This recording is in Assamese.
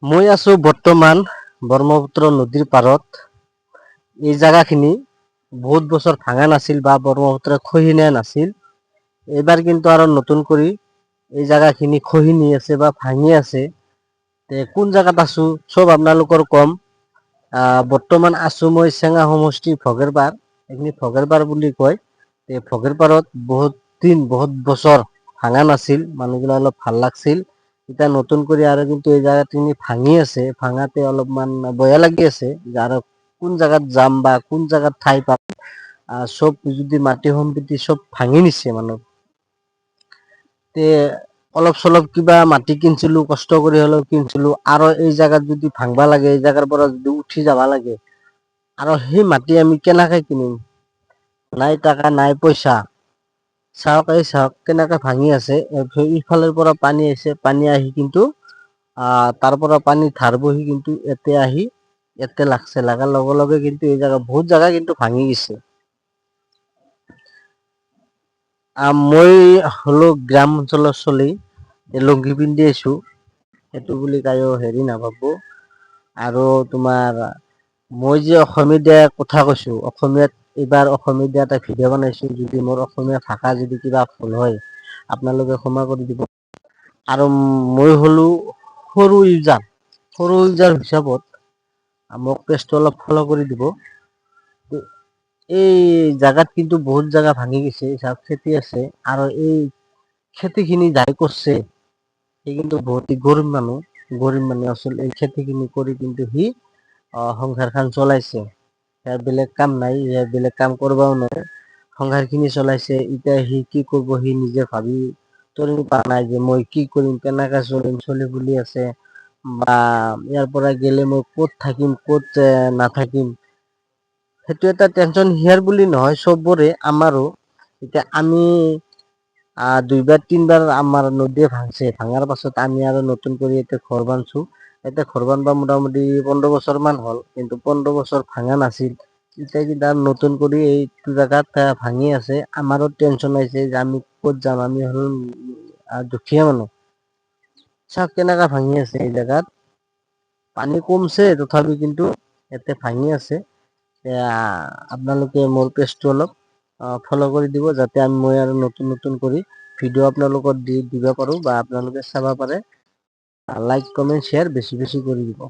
মই আছো বৰ্তমান ব্ৰহ্মপুত্ৰ নদীৰ পাৰত। এই জাগাখিনি বহুত বছৰ ভাঙা নাছিল বা ব্ৰহ্মপুত্ৰে খহি নিয়া নাছিল। এইবাৰ কিন্তু আৰু নতুন কৰি এই জাগাখিনি খহি নি আছে বা ভাঙি আছে। কোন জাগাত আছো চব আপোনালোকৰ কম। বৰ্তমান আছো মই চেঙা সমষ্টি ভগেৰপাৰ, এইখিনি ভগেৰপাৰ বুলি কয়। ভগেৰ পাৰত বহুত বছৰ ভাঙা নাছিল, মানুহবিলাক অলপ ভাল লাগছিল। এতিয়া নতুন কৰি আৰু কিন্তু এই জাগাখিনি ভাঙি আছে, ভাঙাতে অলপমান বেয়া লাগি আছে। আৰু কোন জাগাত যাম বা কোন জাগাত ঠাই পাম। চব যদি মাটি সম্প্ৰতি চব ভাঙি নিছে মানুহ। তে অলপ চলপ কিবা মাটি কিনছিলো, কষ্ট কৰি হ'লেও কিনছিলো আৰু এই জাগাত যদি ভাংবা লাগে, এই জাগাৰ পৰা যদি উঠি যাবা লাগে আৰু সেই মাটি আমি কেনেকে কিনিম? নাই টাকা নাই পইচা। চাওক কেনেকে ভাঙি আছে, ইফালৰ পৰা পানী আহিছে, পানী আহি কিন্তু তাৰ পৰা পানী ধাৰ বহি কিন্তু ইয়াতে আহি ইয়াতে লাগছে, লাগাৰ লগে লগে কিন্তু এই জাগা বহুত জাগা কিন্তু ভাঙি গৈছে। মই হলো গ্ৰাম অঞ্চলৰ চলি, লুংগি পিন্ধি আছো। সেইটো বুলি কায়ো হেৰি নাভাবো। আৰু তোমাৰ মই যে অসমীয়া কথা কৈছো, অসমীয়াত এইবাৰ অসমীয়া এটা ভিডিঅ' বনাইছো, যদি মোৰ অসমীয়া ভাষা যদি কিবা ভুল হয় আপোনালোকে ক্ষমা কৰি দিব। আৰু মই হলো সৰু ইউজাৰ হিচাপত মোক পেজটো অলপ ফ'ল' কৰি দিব। এই জাগাত কিন্তু বহুত জাগা ভাঙি গৈছে, খেতি আছে আৰু এই খেতি খিনি যাই কৰছে সি কিন্তু বহুত গৰীব মানুহ আচল এই খেতি খিনি কৰি কিন্তু সি সংসাৰ খন চলাইছে। ইয়াৰ বেলেগ কাম নাই, ইয়াৰ বেলেগ কাম কৰিবও নোৱাৰে। সংসাৰ খিনি চলাইছে, এতিয়া সি কি কৰিব সি নিজে ভাবি তৰিব পৰা নাই যে মই কি কৰিম, কেনেকে চলিম, চলি ফুলি আছে। বা ইয়াৰ পৰা গেলে মই ক'ত থাকিম, ক'ত নাথাকিম। সেইটো এটা টেনচন হিয়াৰ বুলি নহয়, চবৰে আমাৰো। এতিয়া আমি দুইবাৰ তিনবাৰ আমাৰ নদীয়ে ভাংছে, ভাঙাৰ পাছত আমি আৰু নতুন কৰি এতিয়া ঘৰ বান্ধছো। এতিয়া ঘৰ বান্ধবা মোটামুটি 15 বছৰ মান হ'ল, কিন্তু 15 বছৰ ভাঙা নাছিল। এতিয়া নতুন কৰি এইটো জেগাত ভাঙি আছে, আমাৰো টেনচন হৈছে যে আমি ক'ত যাম, আমি হলো দুখীয়া মানুহ। চাওক কেনেকা ভাঙি আছে এই জেগাত। পানী কমছে তথাপি কিন্তু ইয়াতে ভাঙি আছে। এয়া আপোনালোকে মোৰ পেজটো অলপ ফ'ল' কৰি দিব, যাতে মই আৰু নতুন কৰি ভিডিঅ' আপোনালোকক দিব পাৰো বা আপোনালোকে চাব পাৰে। লাইক, কমেণ্ট, শ্বেয়াৰ বেছি কৰি দিব।